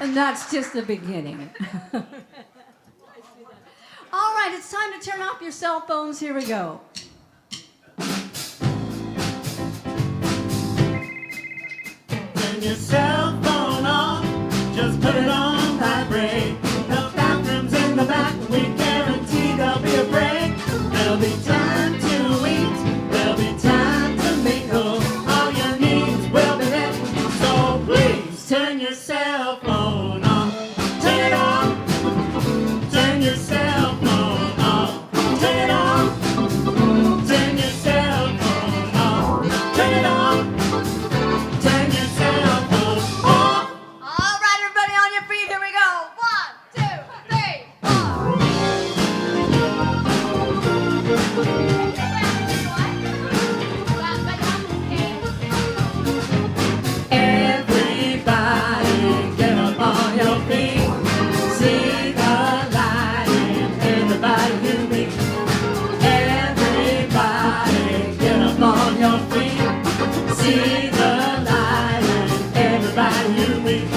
And that's just the beginning. All right, it's time to turn off your cell phones. Here we go. Turn your cell phone off, just put it on vibrate. The bathroom's in the back, we guarantee there'll be a break. There'll be time to eat, there'll be time to mingle. All your needs will be met, so please turn your cell phone off. Turn it off, turn your cell phone off. Turn it off, turn your cell phone off. Turn it off, turn your cell phone off. All right, everybody on your feet. Here we go. 1, 2, 3, 4. Everybody get up on your feet. See the light in everybody you meet. Everybody get up on your feet. See the light in everybody you meet.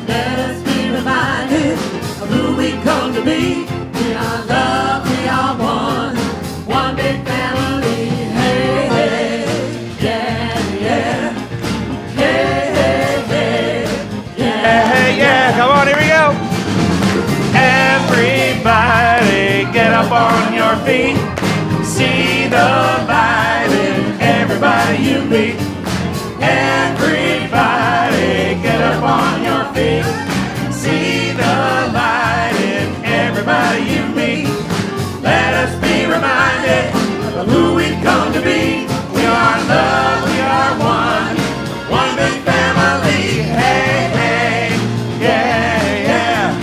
Let us be reminded of who we come to be. We are love, we are one big family. Hey, hey, yeah, yeah. Hey, hey, hey, yeah. Hey, yeah, come on, here we go. Everybody get up on your feet. See the light in everybody you meet. Everybody get up on your feet. See the light in everybody you meet. Let us be reminded of who we've come to be. We are love, we are one big family. Hey, hey, yeah, yeah.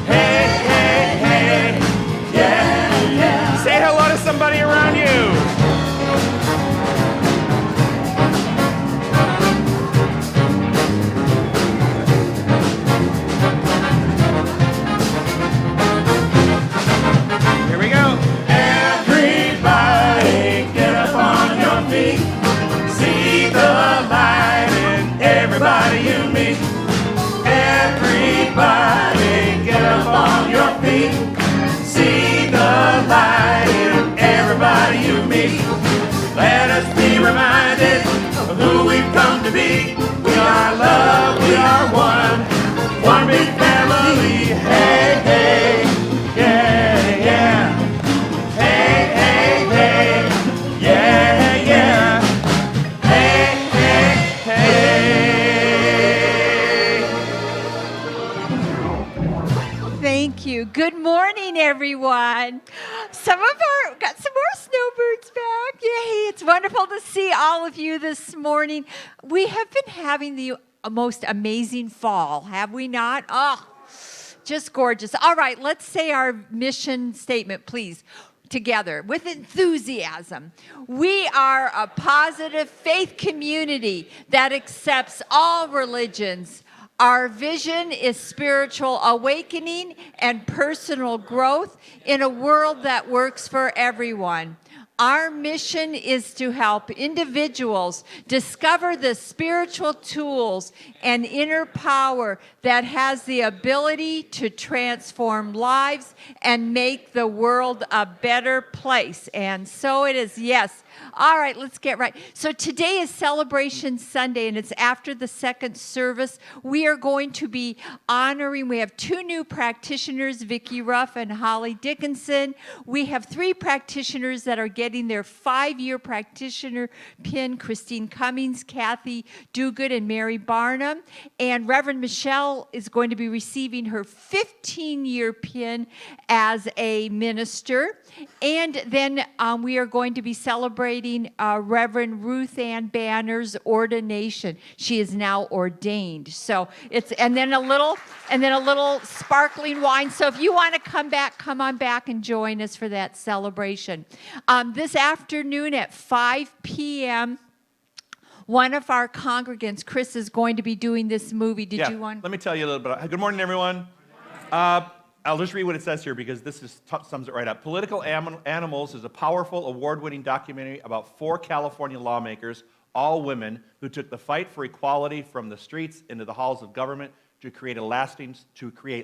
Hey, hey, hey, yeah, yeah. Say hello to somebody around you. Here we go. Everybody get up on your feet. See the light in everybody you meet. Everybody get up on your feet. See the light in everybody you meet. Let us be reminded of who we've come to be. We are love, we are one big family. Hey, hey, yeah, yeah. Hey, hey, hey, yeah, yeah. Hey, hey, hey. Thank you. Good morning, everyone. Got some more snowbirds back. Yay, it's wonderful to see all of you this morning. We have been having the most amazing fall, have we not? Oh, just gorgeous. All right, let's say our mission statement, please, together with enthusiasm. We are a positive faith community that accepts all religions. Our vision is spiritual awakening and personal growth in a world that works for everyone. Our mission is to help individuals discover the spiritual tools and inner power that has the ability to transform lives and make the world a better place. And so it is, yes. All right, let's get right. So today is Celebration Sunday, and it's after the second service. We are going to be honoring, we have 2 new practitioners, Vicki Ruff and Holly Dickinson. We have 3 practitioners that are getting their 5-year practitioner pin, Christine Cummings, Kathy Duguid, and Mary Barnum. And Reverend Michelle is going to be receiving her 15-year pin as a minister. And then we are going to be celebrating Reverend Ruth Ann Banner's ordination. She is now ordained. So it's and then a little sparkling wine. So if you want to come on back and join us for that celebration. This afternoon at 5 p.m. One of our congregants, Chris, is going to be doing this movie. Let me tell you a little bit. Good morning, everyone. I'll just read what it says here because this sums it right up. Political Animals is a powerful, award-winning documentary about 4 California lawmakers, all women, who took the fight for equality from the streets into the halls of government to create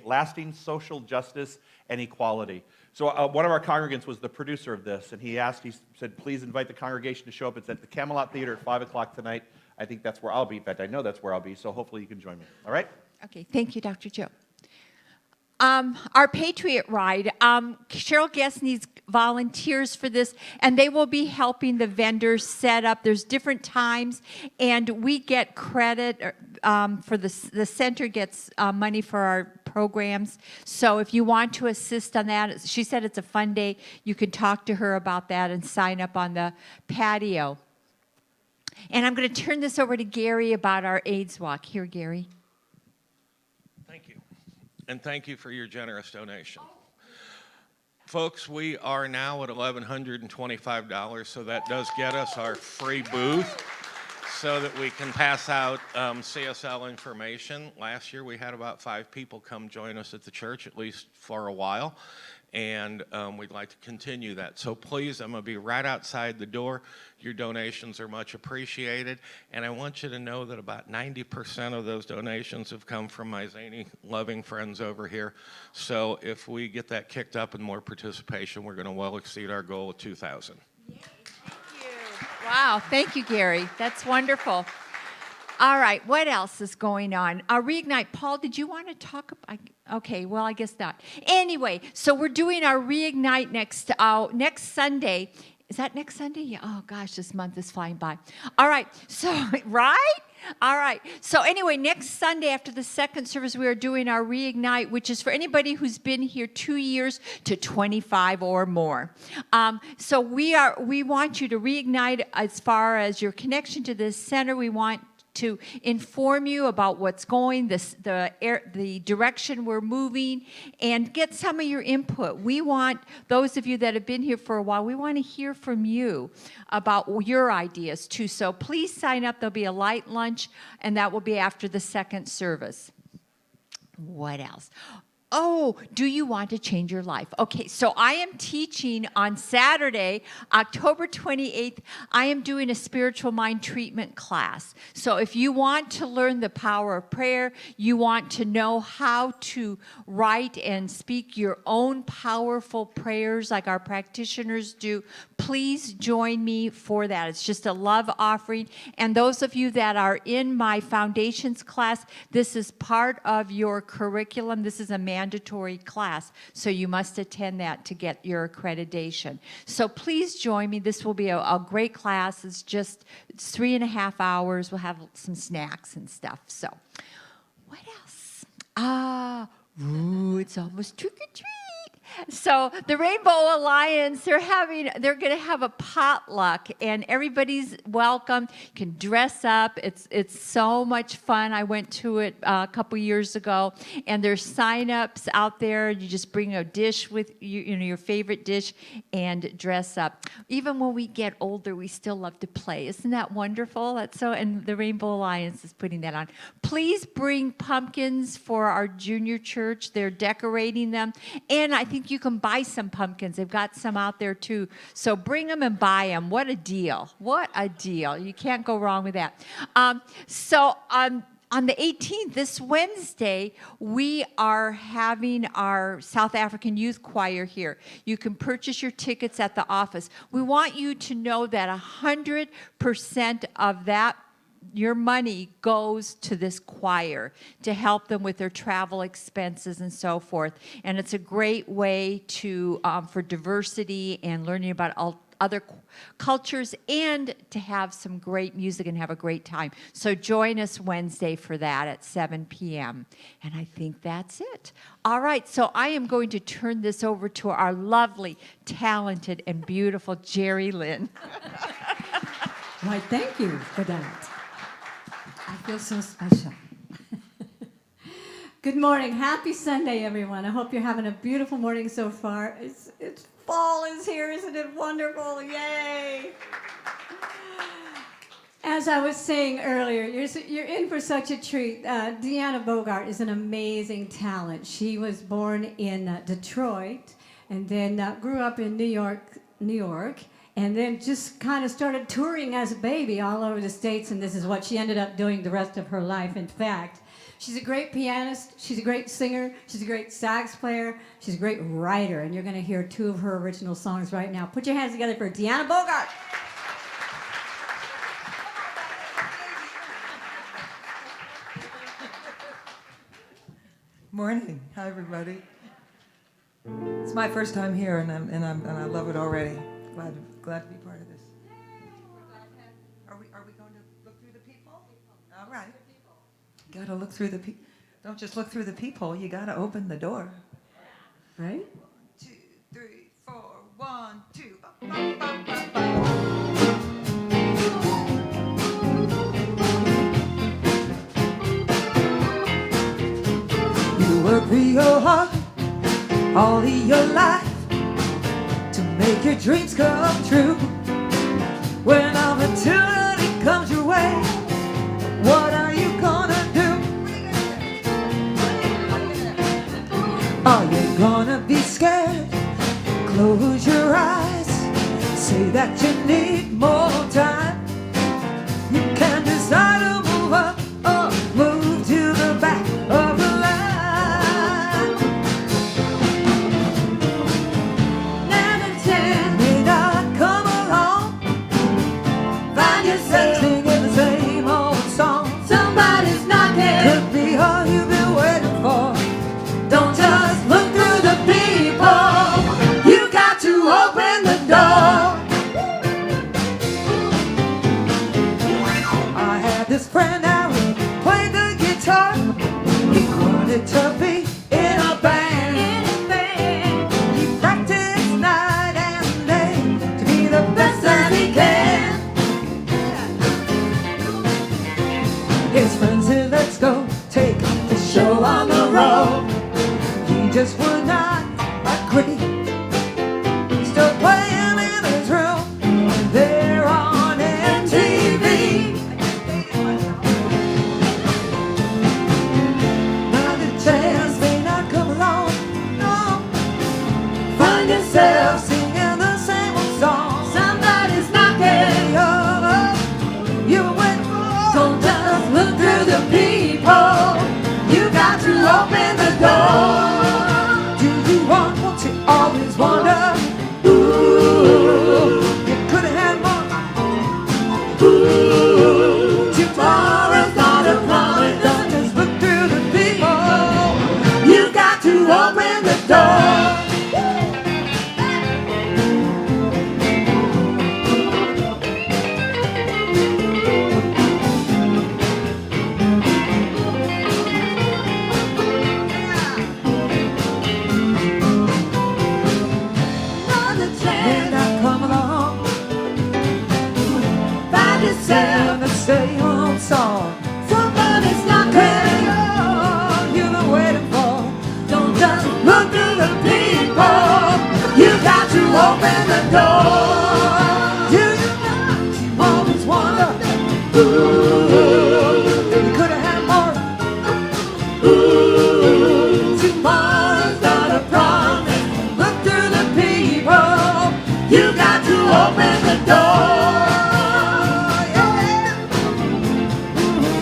lasting social justice and equality. So one of our congregants was the producer of this, and he said, please invite the congregation to show up. It's at the Camelot Theater at 5 o'clock tonight. I think that's where I'll be. In fact, I know that's where I'll be, so hopefully you can join me. All right? Okay, thank you, Dr. Joe. Our Patriot Ride, Cheryl Guest needs volunteers for this, and they will be helping the vendors set up. There's different times, and we get credit for the center gets money for our programs. So if you want to assist on that, she said it's a fun day. You can talk to her about that and sign up on the patio. And I'm going to turn this over to Gary about our AIDS walk. Here, Gary. Thank you. And thank you for your generous donation. Folks, we are now at $1,125, so that does get us our free booth so that we can pass out CSL information. Last year, we had about 5 people come join us at the church, at least for a while, and we'd like to continue that. So please, I'm going to be right outside the door. Your donations are much appreciated, and I want you to know that about 90% of those donations have come from my zany, loving friends over here. So if we get that kicked up and more participation, we're going to well exceed our goal of 2,000. Yay, thank you. Wow, thank you, Gary. That's wonderful. All right, what else is going on? Reignite. Paul, did you want to talk about? Okay, well, I guess not. Anyway, so we're doing our Reignite next Sunday. Is that next Sunday? Yeah. Oh, gosh, this month is flying by. All right, so, right? All right. So anyway, next Sunday after the second service, we are doing our Reignite, which is for anybody who's been here 2 years to 25 or more. So we want you to reignite as far as your connection to this center. We want to inform you about what's going, the direction we're moving, and get some of your input. We want those of you that have been here for a while, we want to hear from you about your ideas too. So please sign up. There'll be a light lunch, and that will be after the second service. What else? Oh, do you want to change your life? Okay, so I am teaching on Saturday, October 28th. I am doing a spiritual mind treatment class. So if you want to learn the power of prayer, you want to know how to write and speak your own powerful prayers like our practitioners do, please join me for that. It's just a love offering. And those of you that are in my foundations class, this is part of your curriculum. This is a mandatory class, so you must attend that to get your accreditation. So please join me. This will be a great class. It's 3.5 hours. We'll have some snacks and stuff. So what else? It's almost trick-or-treat. So the Rainbow Alliance, they're going to have a potluck, and everybody's welcome. You can dress up. It's so much fun. I went to it a couple years ago, and there's sign-ups out there. You just bring a dish with your favorite dish and dress up. Even when we get older, we still love to play. Isn't that wonderful? And the Rainbow Alliance is putting that on. Please bring pumpkins for our junior church. They're decorating them, and I think you can buy some pumpkins. They've got some out there too. So bring them and buy them. What a deal. What a deal. You can't go wrong with that. On the 18th, this Wednesday, we are having our South African Youth Choir here. You can purchase your tickets at the office. We want you to know that 100% of that your money goes to this choir to help them with their travel expenses and so forth. And it's a great way to for diversity and learning about other cultures and to have some great music and have a great time. So join us Wednesday for that at 7 p.m. And I think that's it. All right, so I am going to turn this over to our lovely, talented, and beautiful Jerry Lynn. Why, thank you for that. I feel so special. Good morning. Happy Sunday, everyone. I hope you're having a beautiful morning so far. It's fall is here. Isn't it wonderful? Yay. As I was saying earlier, you're in for such a treat. Deanna Bogart is an amazing talent. She was born in Detroit and then grew up in New York. And then just kind of started touring as a baby all over the States, and this is what she ended up doing the rest of her life. In fact, She's a great pianist. She's a great singer. She's a great sax player. She's a great writer. And you're going to hear two of her original songs right now. Put your hands together for Deanna Bogart. Morning. Hi, everybody. It's my first time here, and I love it already. Glad to be part of this. Are we going to look through the people? All right. Got to look through the people. Don't just look through the people. You got to open the door. Right? 2, 3, 4. 1, 2. You work real hard all of your life to make your dreams come true. When opportunity comes your way, what are you gonna do? Are you gonna be scared? Close your eyes, say that you need more time. You can decide to move up or move to the back of the line. 9 and 10 may not come along. Find yourself singing the same old song. Somebody's knocking. Could be all you've been waiting for. Don't just look through the people. You got to open the door. I had this friend out who played the guitar. He wanted to be in a band. He practiced night and day to be the best that he can. His friends said, let's go take the show on the road. He just would not agree. Still playing in his room there on MTV. Another chance may not come along. No. Find yourself singing the same old song. Somebody's knocking. You went. Don't just look through the people. You got to open the door. Do you want what you always wonder? Ooh, you could have had more. Ooh, tomorrow's not a promise. Don't just look through the people. You got to open the door. May not come along. Find yourself the same old song. Somebody's knocking. Oh, you've been waiting for. Don't just look through the people. You got to open the door. Do you know? You always wonder. Ooh, you could have had more. Ooh, tomorrow's not a promise. Look through the people. You got to open the door. Yeah.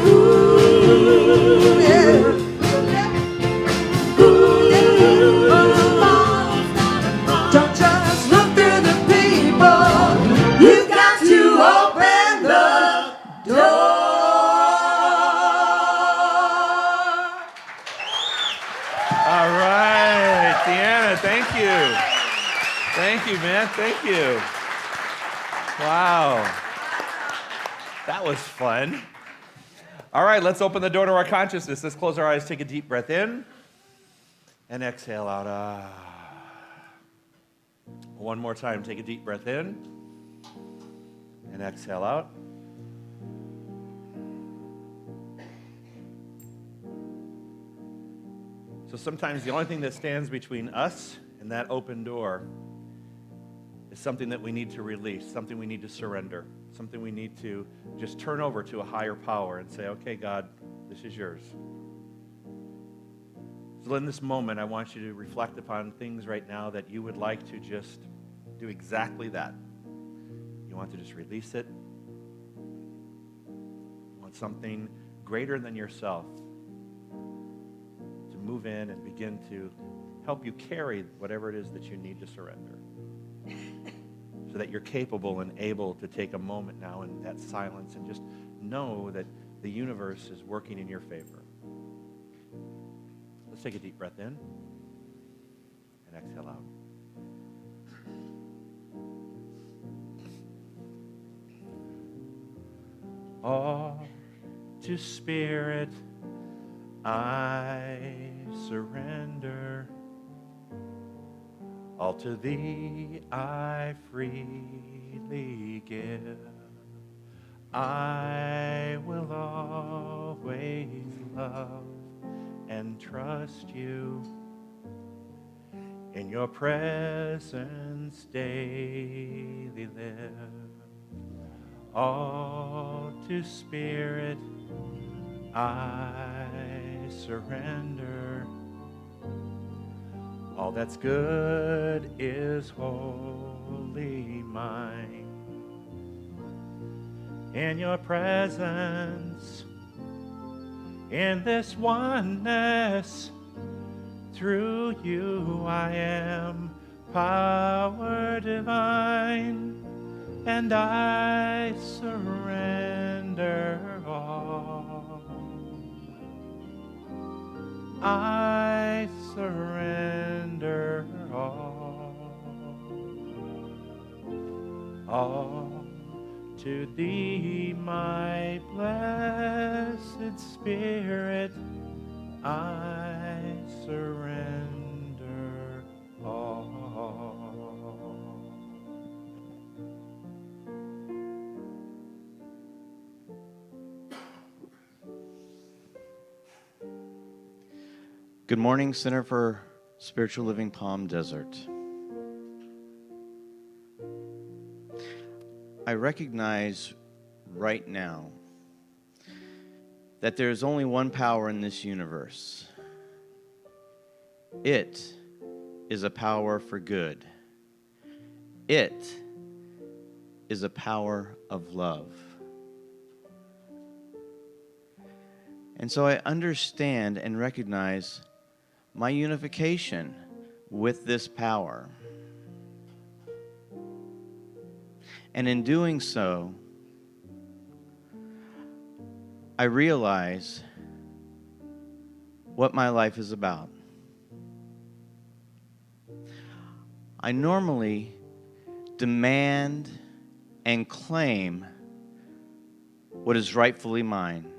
Ooh, yeah. Ooh, yeah. Don't just look through the people. You got to open the door. All right, Deanna, thank you. Thank you, man. Thank you. Wow. That was fun. All right, let's open the door to our consciousness. Let's close our eyes, take a deep breath in, and exhale out. One more time, take a deep breath in, and exhale out. So sometimes the only thing that stands between us and that open door is something that we need to release, something we need to surrender, something we need to just turn over to a higher power and say, okay, God, this is yours. So in this moment, I want you to reflect upon things right now that you would like to just do exactly that. You want to just release it. You want something greater than yourself move in and begin to help you carry whatever it is that you need to surrender, so that you're capable and able to take a moment now in that silence and just know that the universe is working in your favor. Let's take a deep breath in and exhale out. All to Spirit I surrender. All to Thee I freely give. I will always love and trust You. In Your presence daily live. All to Spirit I surrender. All that's good is wholly mine. In Your presence, in this oneness, through You I am power divine, and I surrender all. I surrender all to Thee, my blessed Spirit, I surrender all. Good morning, Center for Spiritual Living Palm Desert. I recognize right now that there is only one power in this universe. It is a power for good. It is a power of love. And so I understand and recognize my unification with this power. And in doing so, I realize what my life is about. I normally demand and claim what is rightfully mine.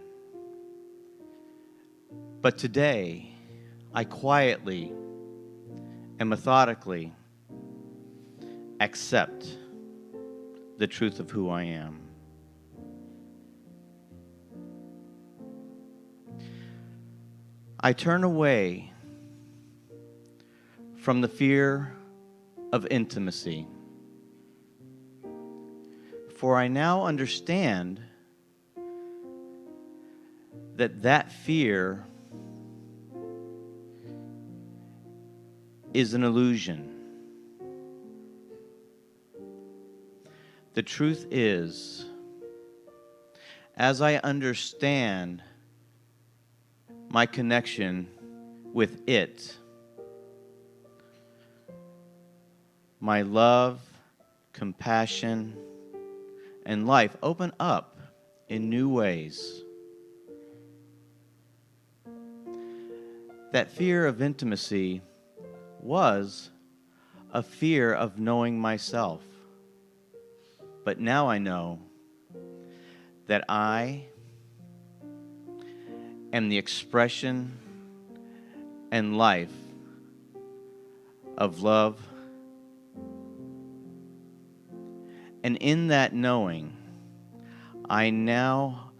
But today, I quietly and methodically accept the truth of who I am. I turn away from the fear of intimacy, for I now understand that fear is an illusion. The truth is, as I understand my connection with it, my love, compassion, and life open up in new ways. That fear of intimacy was a fear of knowing myself. But now I know that I am the expression and life of love. And in that knowing, I now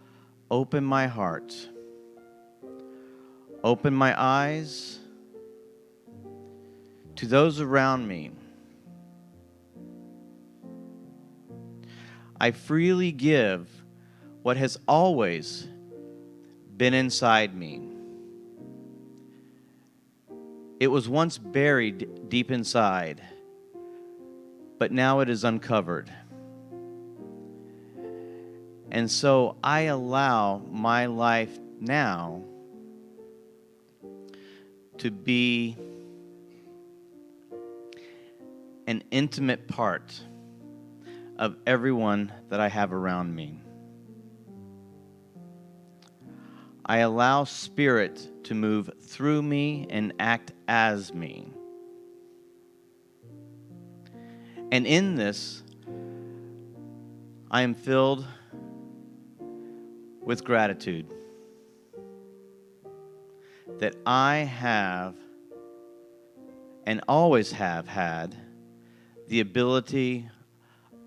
open my heart, open my eyes to those around me. I freely give what has always been inside me. It was once buried deep inside, but now it is uncovered. And so I allow my life now to be an intimate part of everyone that I have around me. I allow Spirit to move through me and act as me. And in this, I am filled with gratitude that I have and always have had the ability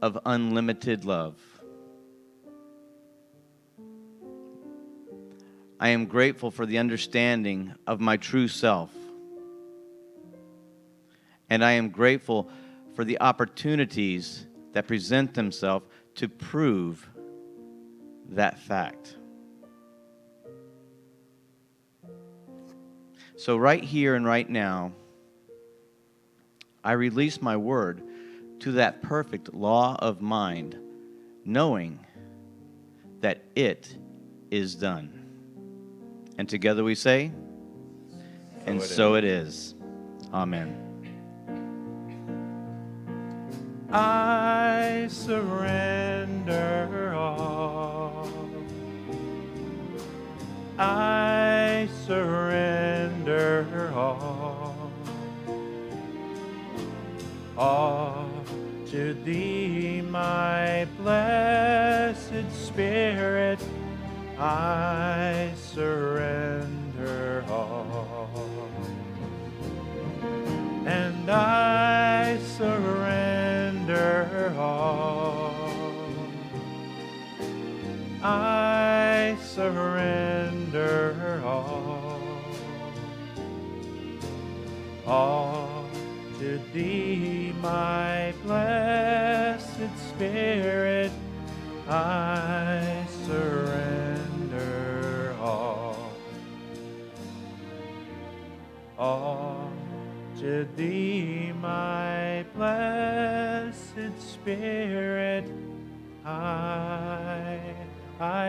of unlimited love. I am grateful for the understanding of my true self. And I am grateful for the opportunities that present themselves to prove that fact. So right here and right now, I release my word to that perfect law of mind, knowing that it is done. And together we say, and so it is. Amen. I surrender all. I surrender all. All to thee, my blessed Spirit, I surrender all. And I surrender all. I surrender all to thee, my blessed Spirit, I surrender all to thee, my blessed Spirit, I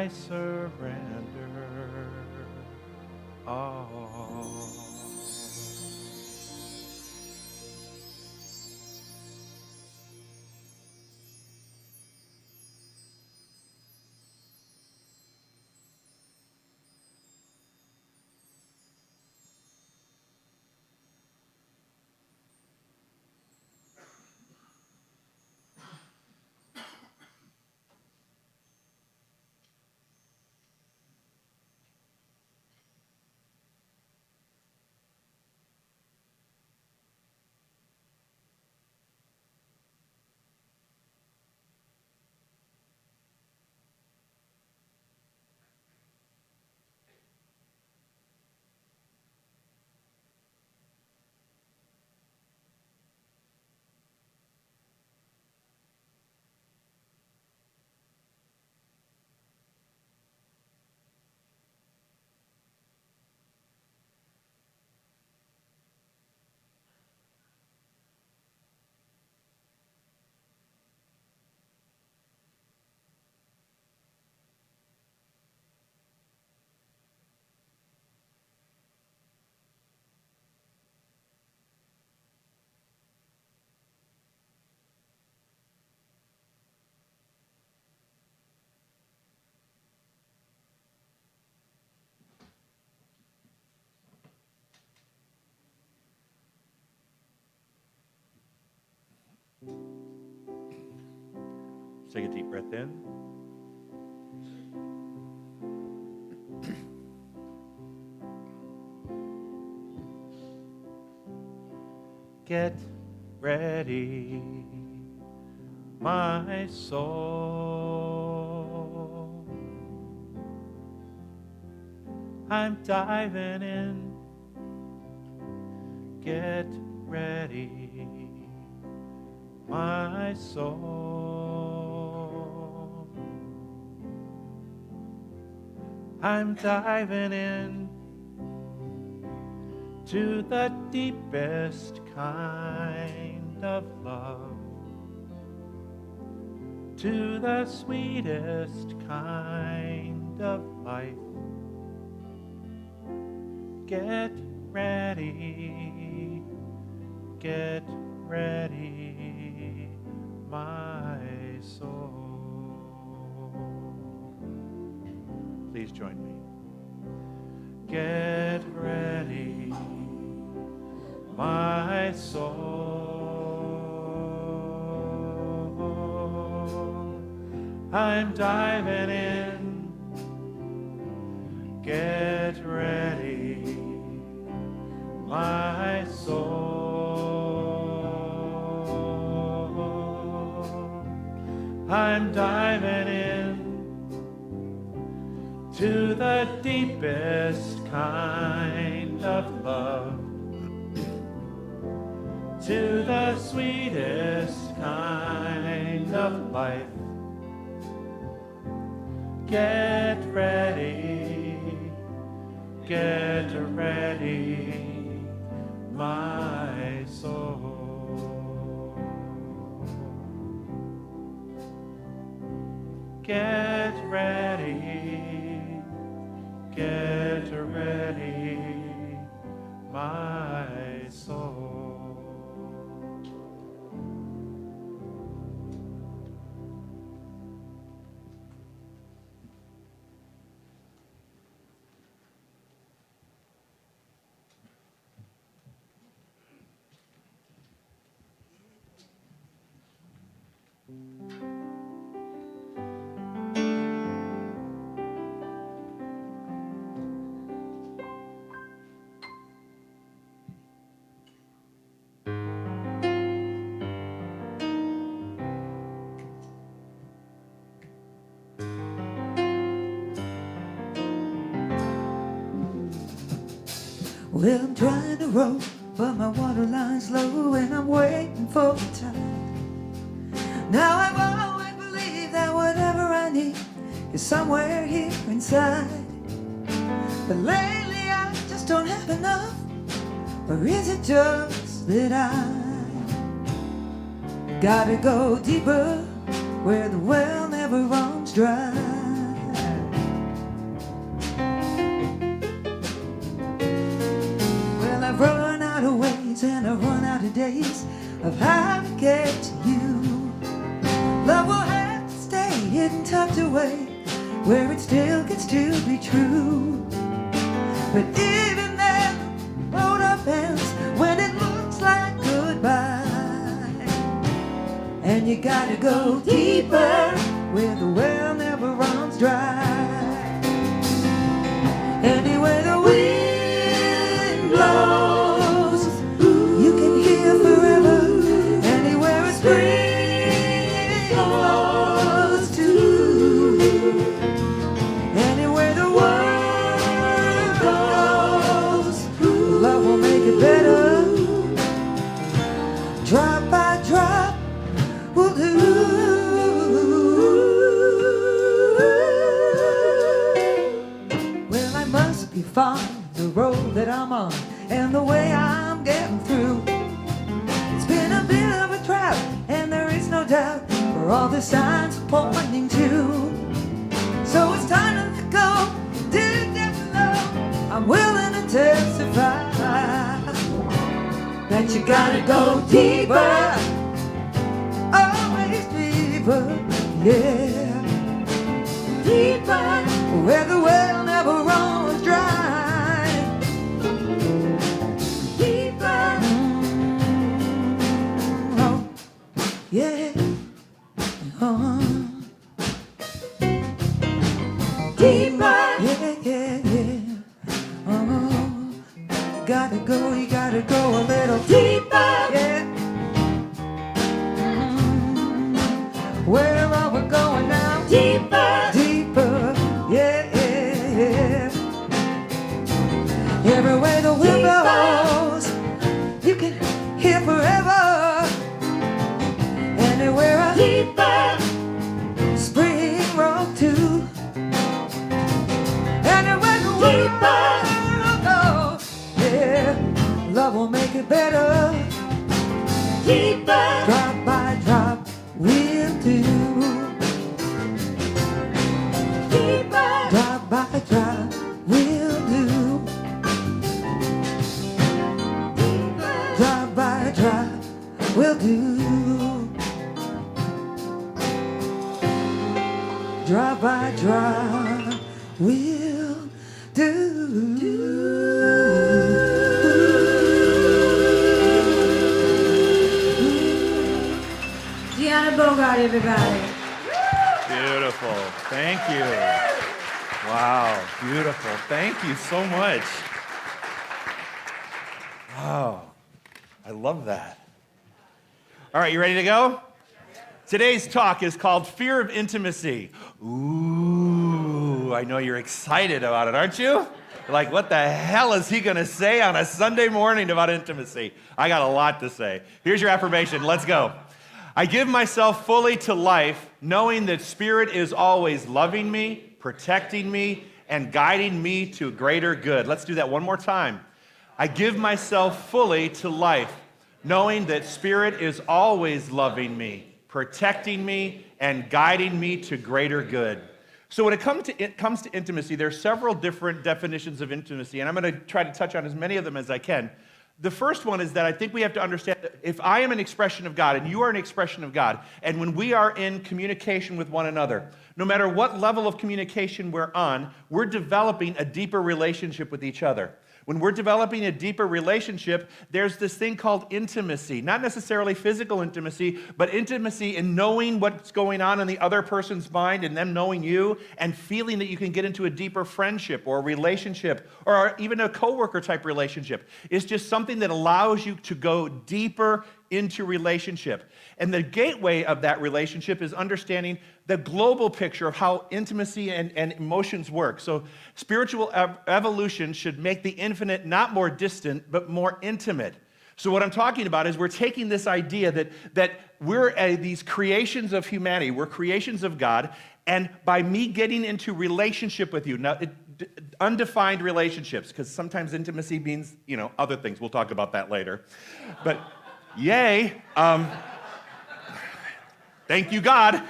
surrender all. Take a deep breath in. Get ready, my soul. I'm diving in. Get ready, my soul. I'm diving in to the deepest kind of love, to the sweetest kind of life. Get ready, get ready, my soul. Please join me. Get ready, my soul. I'm diving in. Get ready, my soul. I'm diving in to the deepest kind of love, to the sweetest kind of life. Get ready, get ready, my soul. Get ready, get ready, my soul. Well, I'm trying to row, but my water line's low and I'm waiting for the tide. Now I've always believed that whatever I need is somewhere here inside. But lately I just don't have enough. Or is it just that I gotta go deeper where the well never runs dry? Well, I've run out of ways and I've run out of days of how to get to you. Love will have to stay hidden, tucked away where it still gets to be true. But even then, road up ends when it looks like goodbye. And you gotta go deeper where the well never runs dry. Anywhere the wind blows, you can hear forever. Anywhere a spring blows too. Anywhere the world goes, love will make it better. Drop by drop will do. Well, I must be fond of the road that I'm on and the way I'm getting through. It's been a bit of a drought, and there is no doubt where all the signs are pointing to. So it's time to let go, dig down below. I'm willing to testify that you gotta go deeper, always deeper, yeah. Deeper, where the well never runs dry. Deeper, oh, yeah. Deeper, yeah, yeah, yeah. You gotta go a little deeper, yeah. Where are we going now? Deeper, deeper, yeah, yeah, yeah. Everywhere the wind blows, you can hear forever. Anywhere a deeper spring road too. Anywhere the deeper goes, yeah, love will make it better. Deeper, drop by drop will do. Deeper, drop by drop will do. will do. Deanna Bogart, everybody. Beautiful. Thank you. Wow, beautiful. Thank you so much. Wow, I love that. All right, you ready to go? Today's talk is called Fear of Intimacy. Ooh, I know you're excited about it, aren't you? Like, what the hell is he going to say on a Sunday morning about intimacy? I got a lot to say. Here's your affirmation. Let's go. I give myself fully to life, knowing that Spirit is always loving me, protecting me, and guiding me to greater good. Let's do that one more time. I give myself fully to life, knowing that Spirit is always loving me, protecting me, and guiding me to greater good. So when it comes to intimacy, there are several different definitions of intimacy, and I'm going to try to touch on as many of them as I can. The first one is that I think we have to understand that if I am an expression of God and you are an expression of God, and when we are in communication with one another, no matter what level of communication we're on, we're developing a deeper relationship with each other. When we're developing a deeper relationship, there's this thing called intimacy. Not necessarily physical intimacy, but intimacy in knowing what's going on in the other person's mind and them knowing you and feeling that you can get into a deeper friendship or relationship or even a coworker type relationship. It's just something that allows you to go deeper into relationship. And the gateway of that relationship is understanding the global picture of how intimacy and emotions work. So spiritual evolution should make the infinite not more distant, but more intimate. So what I'm talking about is we're taking this idea that we're these creations of humanity, we're creations of God, and by me getting into relationship with you, now undefined relationships, because sometimes intimacy means, other things. We'll talk about that later. But yay. Thank you, God.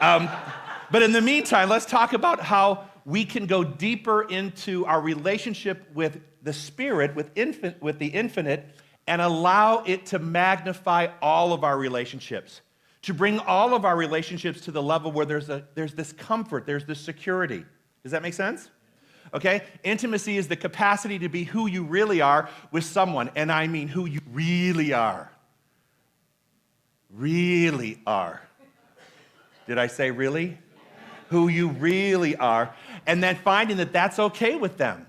But in the meantime, let's talk about how we can go deeper into our relationship with the Spirit, with the infinite, and allow it to magnify all of our relationships, to bring all of our relationships to the level where there's this comfort, there's this security. Does that make sense? Okay? Intimacy is the capacity to be who you really are with someone, and I mean who you really are. Really are. Did I say really? Who you really are, and then finding that that's okay with them.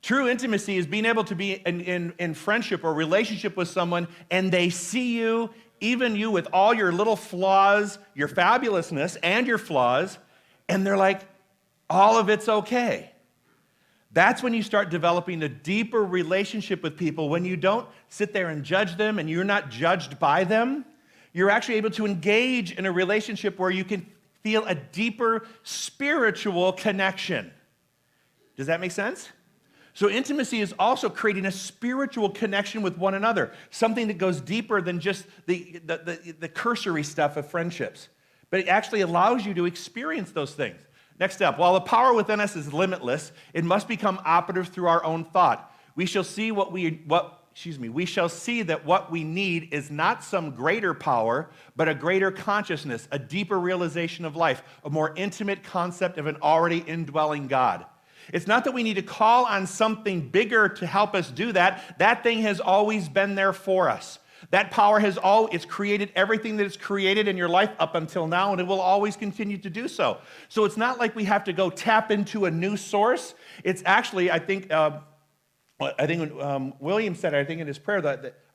True intimacy is being able to be in friendship or relationship with someone, and they see you, even you with all your little flaws, your fabulousness and your flaws, and they're like, all of it's okay. That's when you start developing a deeper relationship with people, when you don't sit there and judge them and you're not judged by them. You're actually able to engage in a relationship where you can feel a deeper spiritual connection. Does that make sense? So intimacy is also creating a spiritual connection with one another, something that goes deeper than just the cursory stuff of friendships. But it actually allows you to experience those things. Next up, while the power within us is limitless, it must become operative through our own thought. We shall see we shall see that what we need is not some greater power, but a greater consciousness, a deeper realization of life, a more intimate concept of an already indwelling God. It's not that we need to call on something bigger to help us do that. That thing has always been there for us. That power it's created everything that is created in your life up until now, and it will always continue to do so. So it's not like we have to go tap into a new source. It's actually, I think William said, I think in his prayer,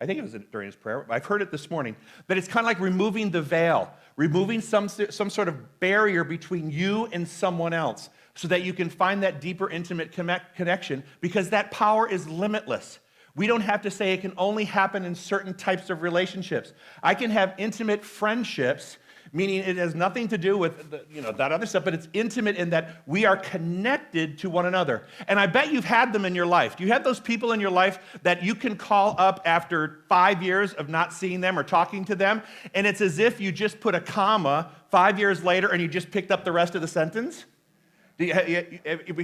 I think it was during his prayer, I've heard it this morning, that it's kind of like removing the veil, removing some sort of barrier between you and someone else so that you can find that deeper, intimate connection, because that power is limitless. We don't have to say it can only happen in certain types of relationships. I can have intimate friendships, meaning it has nothing to do with that other stuff, but it's intimate in that we are connected to one another. And I bet you've had them in your life. Do you have those people in your life that you can call up after 5 years of not seeing them or talking to them, and it's as if you just put a comma 5 years later and you just picked up the rest of the sentence? Do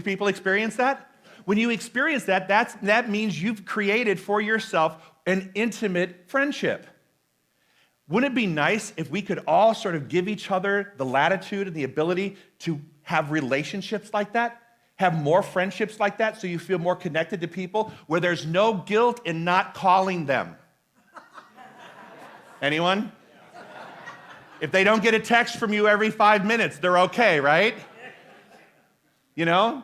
people experience that? When you experience that, that means you've created for yourself an intimate friendship. Wouldn't it be nice if we could all sort of give each other the latitude and the ability to have relationships like that? Have more friendships like that so you feel more connected to people where there's no guilt in not calling them? Anyone? If they don't get a text from you every 5 minutes, they're okay, right? You know?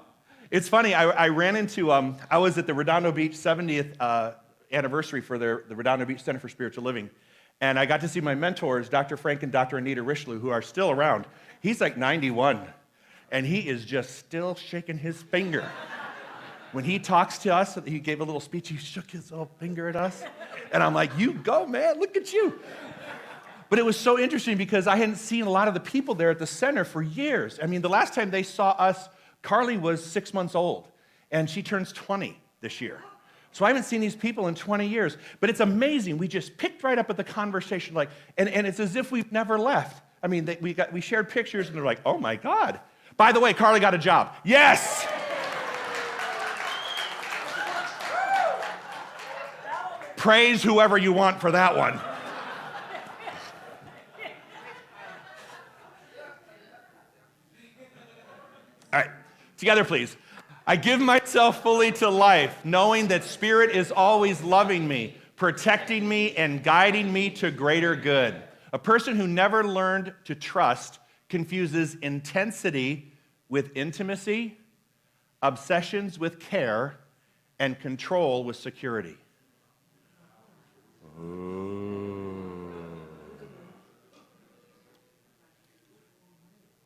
It's funny, I ran into, I was at the Redondo Beach 70th anniversary for the Redondo Beach Center for Spiritual Living. And I got to see my mentors, Dr. Frank and Dr. Anita Richelieu, who are still around. He's like 91, and he is just still shaking his finger. When he talks to us, he gave a little speech, he shook his little finger at us. And I'm like, you go, man, look at you. But it was so interesting because I hadn't seen a lot of the people there at the center for years. I mean, the last time they saw us, Carly was 6 months old, and she turns 20 this year. So I haven't seen these people in 20 years. But it's amazing. We just picked right up at the conversation, and it's as if we've never left. I mean, we shared pictures, and they're like, oh, my God. By the way, Carly got a job. Yes! Praise whoever you want for that one. All right, together, please. I give myself fully to life, knowing that Spirit is always loving me, protecting me, and guiding me to greater good. A person who never learned to trust confuses intensity with intimacy, obsessions with care, and control with security.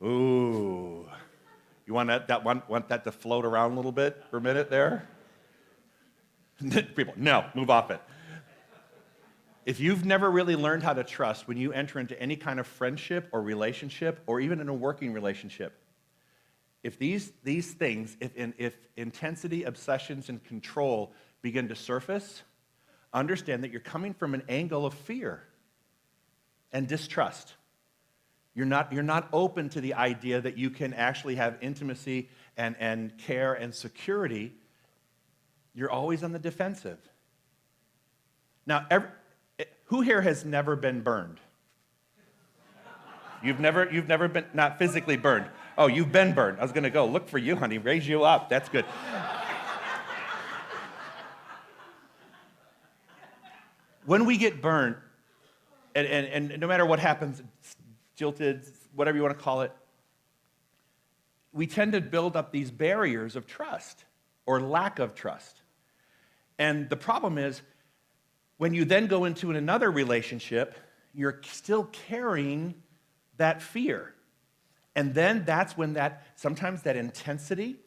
Ooh. You want that to float around a little bit for a minute there? People, no, move off it. If you've never really learned how to trust when you enter into any kind of friendship or relationship or even in a working relationship, if these things, if intensity, obsessions, and control begin to surface, understand that you're coming from an angle of fear and distrust. You're not open to the idea that you can actually have intimacy and care and security. You're always on the defensive. Now, who here has never been burned? You've never been, not physically burned. Oh, you've been burned. I was going to go look for you, honey, raise you up. That's good. When we get burned, and no matter what happens, jilted, whatever you want to call it, we tend to build up these barriers of trust or lack of trust. And the problem is, when you then go into another relationship, you're still carrying that fear. And then that's when sometimes that intensity,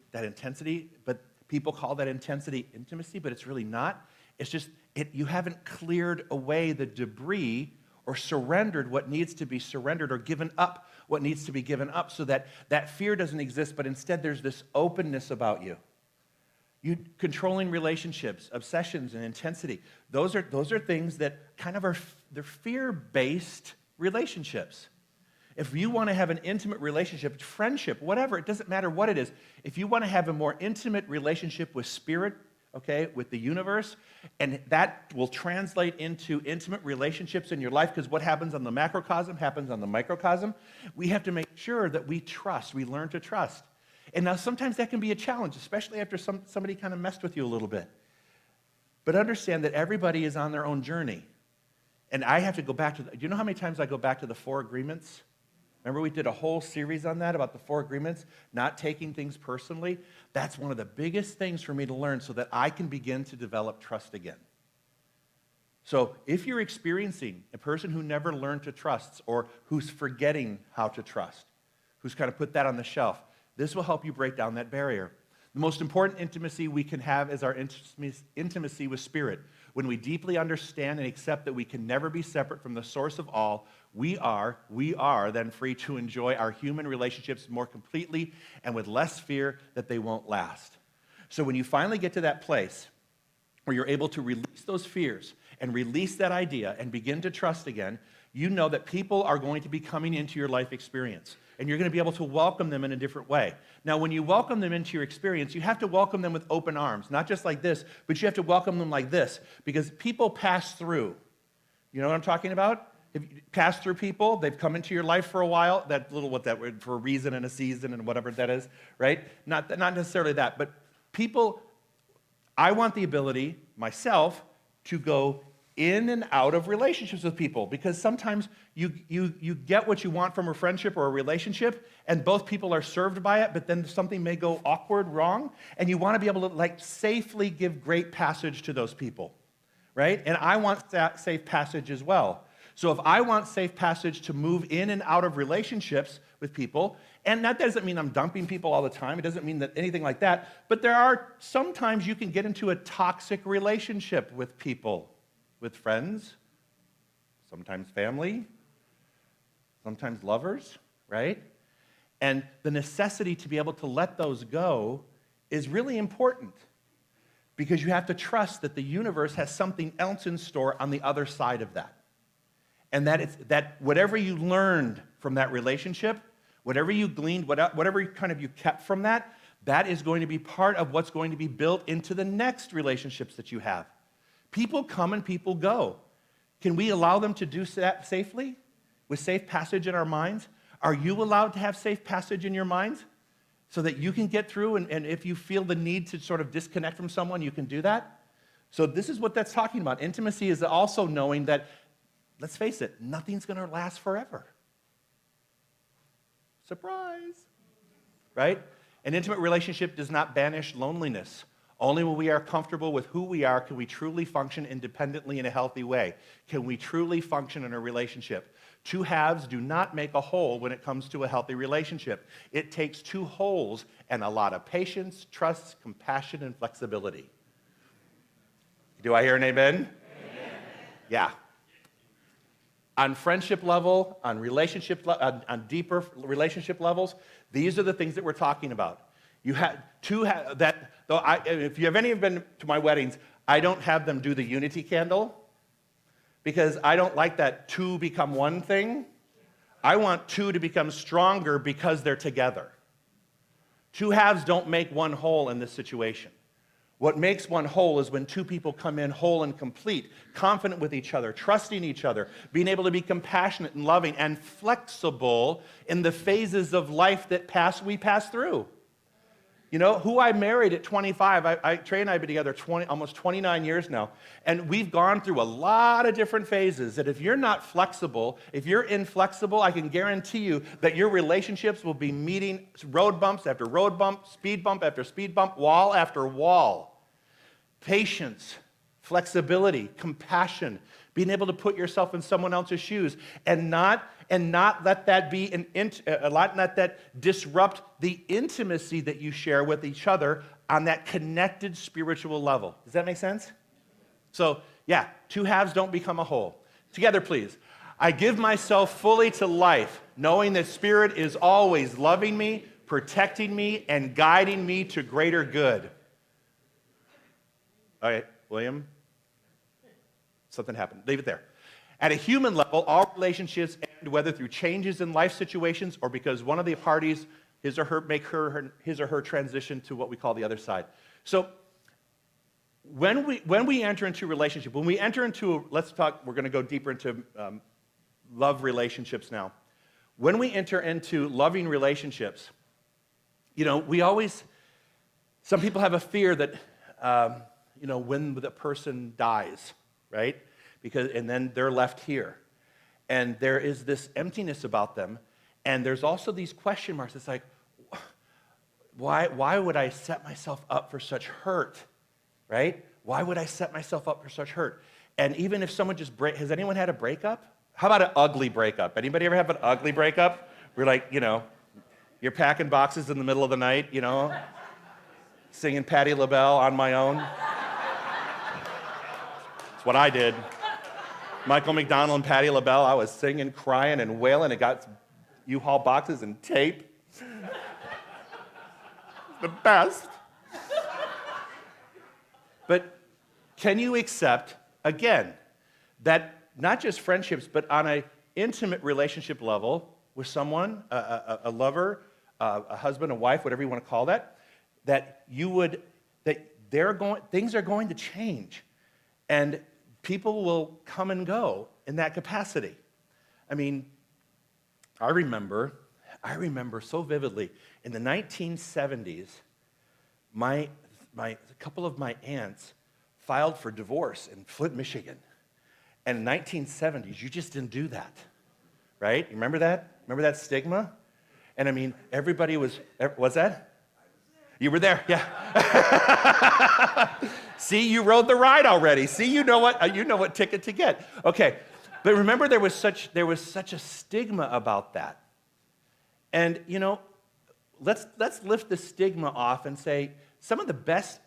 but people call that intensity intimacy, but it's really not. It's just, you haven't cleared away the debris or surrendered what needs to be surrendered or given up what needs to be given up so that that fear doesn't exist, but instead there's this openness about you. You controlling relationships, obsessions, and intensity. Those are things that kind of they're fear-based relationships. If you want to have an intimate relationship, friendship, whatever, it doesn't matter what it is. If you want to have a more intimate relationship with Spirit, okay, with the universe, and that will translate into intimate relationships in your life, because what happens on the macrocosm happens on the microcosm. We have to make sure that we learn to trust. And now sometimes that can be a challenge, especially after somebody kind of messed with you a little bit. But understand that everybody is on their own journey. And I have to go back to, do you know how many times I go back to the 4 agreements? Remember we did a whole series on that, about the 4 agreements, not taking things personally? That's one of the biggest things for me to learn so that I can begin to develop trust again. So if you're experiencing a person who never learned to trust or who's forgetting how to trust, who's kind of put that on the shelf, this will help you break down that barrier. The most important intimacy we can have is our intimacy with Spirit. When we deeply understand and accept that we can never be separate from the source of all, we are then free to enjoy our human relationships more completely and with less fear that they won't last. So when you finally get to that place where you're able to release those fears and release that idea and begin to trust again, you know that people are going to be coming into your life experience. And you're going to be able to welcome them in a different way. Now, when you welcome them into your experience, you have to welcome them with open arms, not just like this, but you have to welcome them like this, because people pass through. You know what I'm talking about? Have you passed through people? They've come into your life for a while. That little what that word for a reason and a season and whatever that is, right? Not necessarily that, but people. I want the ability myself to go in and out of relationships with people because sometimes you get what you want from a friendship or a relationship and both people are served by it, but then something may go awkward, wrong, and you want to be able to like safely give great passage to those people, right? And I want that safe passage as well. So if I want safe passage to move in and out of relationships with people, and that doesn't mean I'm dumping people all the time. It doesn't mean that anything like that. But there are sometimes you can get into a toxic relationship with people, with friends, sometimes family, sometimes lovers, right? And the necessity to be able to let those go is really important because you have to trust that the universe has something else in store on the other side of that. And that whatever you learned from that relationship, whatever you gleaned, whatever kind of you kept from that, that is going to be part of what's going to be built into the next relationships that you have. People come and people go. Can we allow them to do that safely with safe passage in our minds? Are you allowed to have safe passage in your minds so that you can get through and if you feel the need to sort of disconnect from someone, you can do that? So this is what that's talking about. Intimacy is also knowing that, let's face it, nothing's going to last forever. Surprise, right? An intimate relationship does not banish loneliness. Only when we are comfortable with who we are can we truly function independently in a healthy way. Can we truly function in a relationship? Two halves do not make a whole when it comes to a healthy relationship. It takes two wholes and a lot of patience, trust, compassion, and flexibility. Do I hear an amen? Amen. Yeah. On friendship level, on relationship, on deeper relationship levels, these are the things that we're talking about. You had that. Though if you have any been to my weddings, I don't have them do the unity candle because I don't like that two become one thing. I want two to become stronger because they're together. Two halves don't make one whole in this situation. What makes one whole is when two people come in whole and complete, confident with each other, trusting each other, being able to be compassionate and loving and flexible in the phases of life that we pass through. You know, who I married at 25, Trey and I have been together almost 29 years now, and we've gone through a lot of different phases that if you're not flexible, if you're inflexible, I can guarantee you that your relationships will be meeting road bumps after road bump, speed bump after speed bump, wall after wall. Patience, flexibility, compassion, being able to put yourself in someone else's shoes and not let that be let that disrupt the intimacy that you share with each other on that connected spiritual level. Does that make sense? So, yeah, two halves don't become a whole. Together, please. I give myself fully to life, knowing that Spirit is always loving me, protecting me, and guiding me to greater good. All right, William? Something happened. Leave it there. At a human level, all relationships end whether through changes in life situations or because one of the parties his or her transition to what we call the other side. So when we enter into a relationship, when we enter into we're going to go deeper into love relationships now. When we enter into loving relationships, you know, some people have a fear that, when the person dies, right? And then they're left here. And there is this emptiness about them. And there's also these question marks. It's like, why would I set myself up for such hurt, right? Why would I set myself up for such hurt? And even if someone has anyone had a breakup? How about an ugly breakup? Anybody ever have an ugly breakup? Where you're packing boxes in the middle of the night, singing Patti LaBelle on my own. That's what I did. Michael McDonald and Patti LaBelle, I was singing, crying, and wailing. It got U-Haul boxes and tape. The best. But can you accept, again, that not just friendships, but on an intimate relationship level with someone, a lover, a husband, a wife, whatever you want to call that, things are going to change. And people will come and go in that capacity. I mean, I remember so vividly, in the 1970s, a couple of my aunts filed for divorce in Flint, Michigan. And in the 1970s, you just didn't do that, right? You remember that? Remember that stigma? And I mean, everybody was that? You were there, yeah. See, you rode the ride already. See, you know what ticket to get. Okay, but remember there was such a stigma about that. And let's lift the stigma off and say some of the best.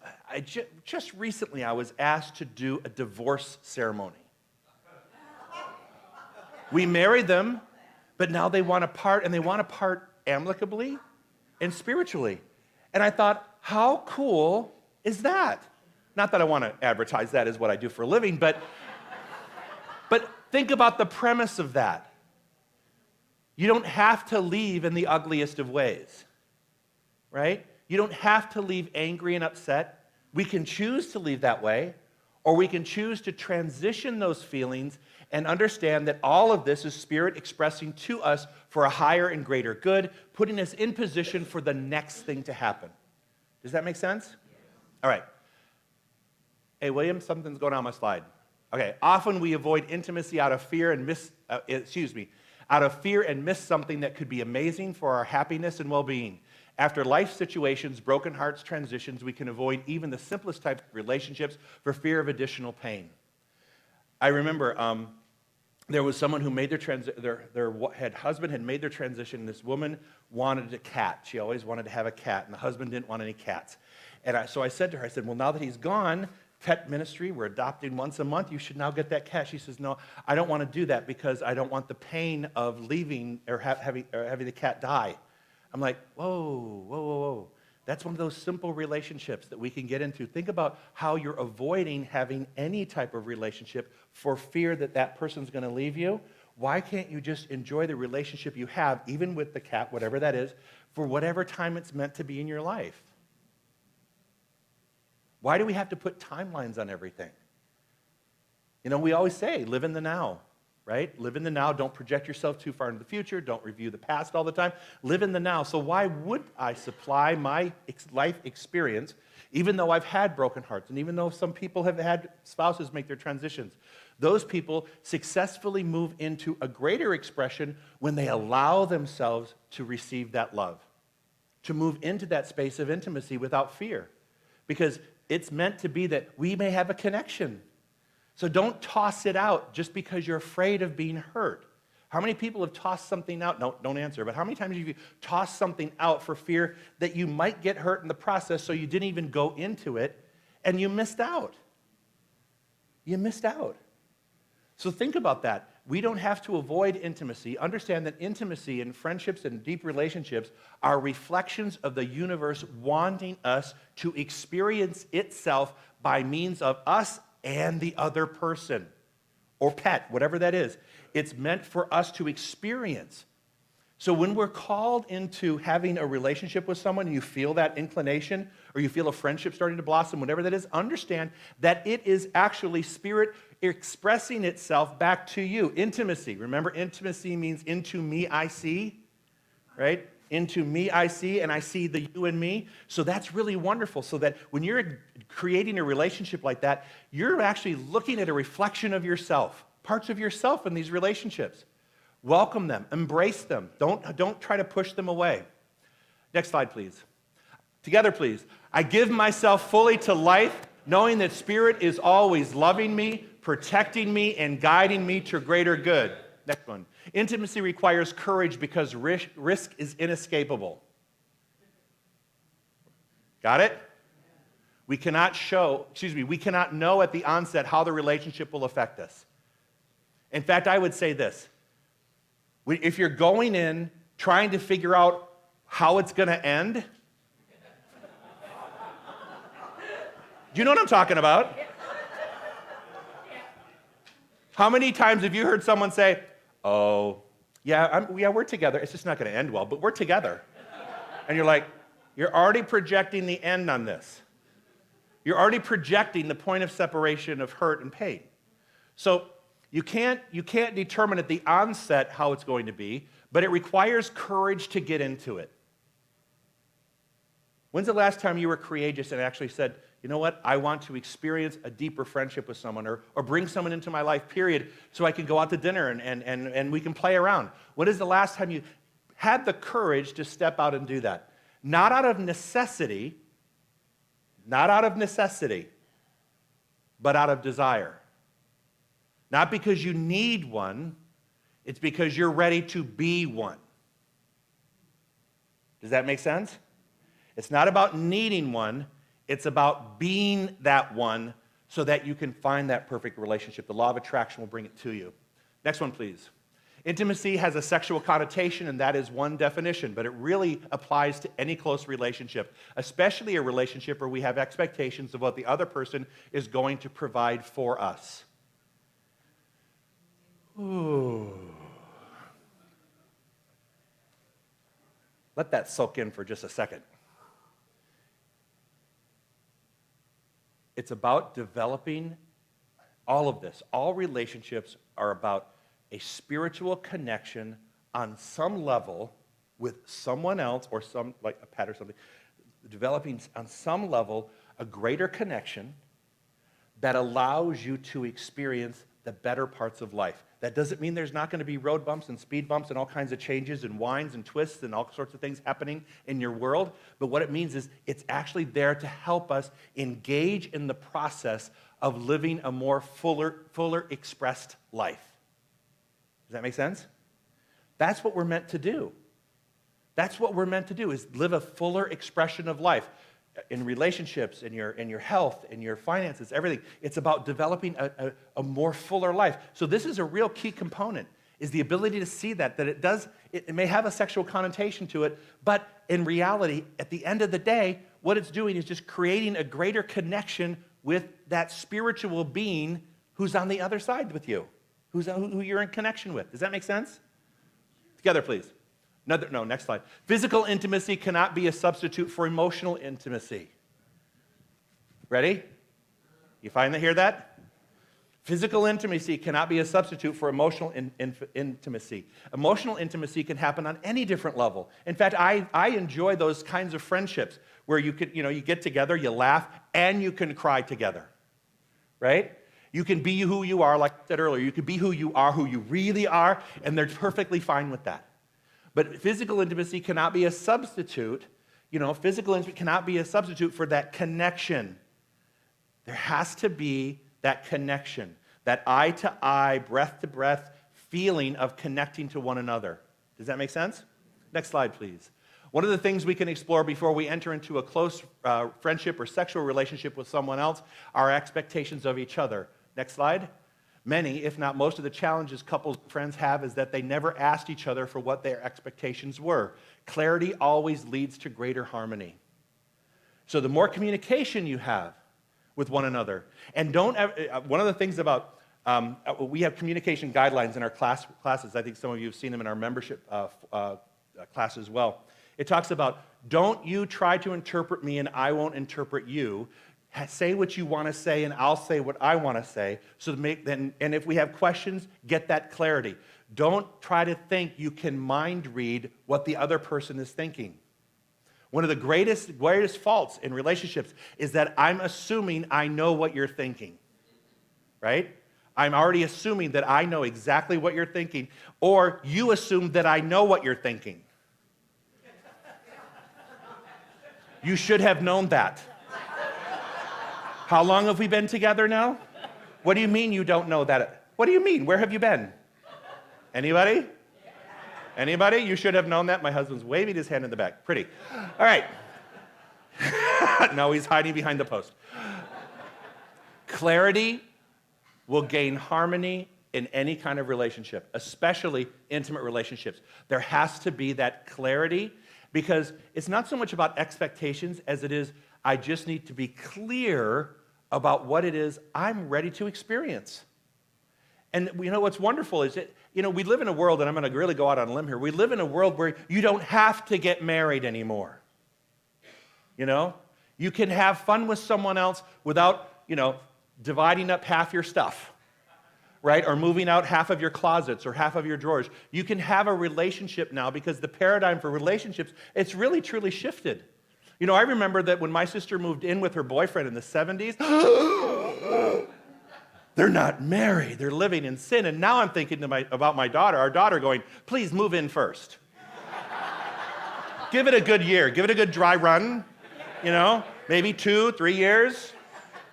Just recently I was asked to do a divorce ceremony. We married them, but now they want to part, and they want to part amicably and spiritually. And I thought, how cool is that? Not that I want to advertise that as what I do for a living, but think about the premise of that. You don't have to leave in the ugliest of ways, right? You don't have to leave angry and upset. We can choose to leave that way, or we can choose to transition those feelings and understand that all of this is Spirit expressing to us for a higher and greater good, putting us in position for the next thing to happen. Does that make sense? All right. Hey, William, something's going on my slide. Okay. Often we avoid intimacy out of fear and miss something that could be amazing for our happiness and well-being. After life situations, broken hearts, transitions, we can avoid even the simplest type of relationships for fear of additional pain. I remember there was someone who made their husband had made their transition, and this woman wanted a cat. She always wanted to have a cat, and the husband didn't want any cats. And so I said to her, well, now that he's gone, pet ministry, we're adopting once a month, you should now get that cat. She says, no, I don't want to do that because I don't want the pain of leaving or having the cat die. I'm like, whoa. That's one of those simple relationships that we can get into. Think about how you're avoiding having any type of relationship for fear that that person's going to leave you. Why can't you just enjoy the relationship you have, even with the cat, whatever that is, for whatever time it's meant to be in your life? Why do we have to put timelines on everything? We always say, live in the now, right? Live in the now. Don't project yourself too far into the future. Don't review the past all the time. Live in the now. So why would I supply my life experience, even though I've had broken hearts, and even though some people have had spouses make their transitions? Those people successfully move into a greater expression when they allow themselves to receive that love, to move into that space of intimacy without fear, because it's meant to be that we may have a connection. So don't toss it out just because you're afraid of being hurt. How many people have tossed something out? No, don't answer. But how many times have you tossed something out for fear that you might get hurt in the process, so you didn't even go into it and you missed out? You missed out. So think about that. We don't have to avoid intimacy. Understand that intimacy and friendships and deep relationships are reflections of the universe wanting us to experience itself by means of us and the other person or pet, whatever that is. It's meant for us to experience. So when we're called into having a relationship with someone and you feel that inclination or you feel a friendship starting to blossom, whatever that is, understand that it is actually Spirit expressing itself back to you. Intimacy. Remember, intimacy means into me I see, right? Into me I see, and I see the you and me. So that's really wonderful. So that when you're creating a relationship like that, you're actually looking at a reflection of yourself, parts of yourself in these relationships. Welcome them, embrace them. Don't try to push them away. Next slide, please. Together, please. I give myself fully to life, knowing that Spirit is always loving me, protecting me, and guiding me to greater good. Next one. Intimacy requires courage because risk is inescapable. Got it? We cannot know at the onset how the relationship will affect us. In fact, I would say this. If you're going in trying to figure out how it's going to end, do you know what I'm talking about? How many times have you heard someone say, oh, yeah, we're together. It's just not going to end well, but we're together. And you're like, you're already projecting the end on this. You're already projecting the point of separation of hurt and pain. So You can't determine at the onset how it's going to be, but it requires courage to get into it. When's the last time you were courageous and actually said, you know what, I want to experience a deeper friendship with someone or bring someone into my life, period, so I can go out to dinner and we can play around? When is the last time you had the courage to step out and do that? Not out of necessity, but out of desire. Not because you need one, it's because you're ready to be one. Does that make sense? It's not about needing one, it's about being that one so that you can find that perfect relationship. The law of attraction will bring it to you. Next one, please. Intimacy has a sexual connotation, and that is one definition, but it really applies to any close relationship, especially a relationship where we have expectations of what the other person is going to provide for us. Ooh. Let that soak in for just a second. It's about developing all of this. All relationships are about a spiritual connection on some level with someone else or some, like a pet or something, developing on some level a greater connection that allows you to experience the better parts of life. That doesn't mean there's not going to be road bumps and speed bumps and all kinds of changes and winds and twists and all sorts of things happening in your world. But what it means is it's actually there to help us engage in the process of living a more fuller expressed life. Does that make sense? That's what we're meant to do. That's what we're meant to do, is live a fuller expression of life. In relationships, in your health, in your finances, everything. It's about developing a more fuller life. So this is a real key component, is the ability to see that it may have a sexual connotation to it, but in reality, at the end of the day, what it's doing is just creating a greater connection with that spiritual being who's on the other side with you, who you're in connection with. Does that make sense? Together, please. Next slide. Physical intimacy cannot be a substitute for emotional intimacy. Ready? You hear that? Physical intimacy cannot be a substitute for emotional intimacy. Emotional intimacy can happen on any different level. In fact, I enjoy those kinds of friendships where you get together, you laugh, and you can cry together. Right? You can be who you are, like I said earlier. You can be who you are, who you really are, and they're perfectly fine with that. But physical intimacy cannot be a substitute. Physical intimacy cannot be a substitute for that connection. There has to be that connection, that eye-to-eye, breath-to-breath feeling of connecting to one another. Does that make sense? Next slide, please. One of the things we can explore before we enter into a close friendship or sexual relationship with someone else are expectations of each other. Next slide. Many, if not most of the challenges couples and friends have is that they never asked each other for what their expectations were. Clarity always leads to greater harmony. So the more communication you have with one another, and one of the things about, we have communication guidelines in our classes. I think some of you have seen them in our membership class as well. It talks about, don't you try to interpret me and I won't interpret you. Say what you want to say, and I'll say what I want to say. And if we have questions, get that clarity. Don't try to think you can mind read what the other person is thinking. One of the greatest faults in relationships is that I'm assuming I know what you're thinking, right? I'm already assuming that I know exactly what you're thinking, or you assume that I know what you're thinking. You should have known that. How long have we been together now? What do you mean you don't know that? What do you mean? Where have you been? Anybody? Anybody? You should have known that. My husband's waving his hand in the back. Pretty. All right. No, he's hiding behind the post. Clarity will gain harmony in any kind of relationship, especially intimate relationships. There has to be that clarity, because it's not so much about expectations as it is, I just need to be clear about what it is I'm ready to experience. And what's wonderful is that, we live in a world, and I'm going to really go out on a limb here, we live in a world where you don't have to get married anymore. You can have fun with someone else without, dividing up half your stuff, right? Or moving out half of your closets or half of your drawers. You can have a relationship now because the paradigm for relationships, it's really truly shifted. You know, I remember that when my sister moved in with her boyfriend in the 70s, they're not married, they're living in sin. And now I'm thinking about my daughter, our daughter going, please move in first. Give it a good year, give it a good dry run, you know, maybe 2, 3 years.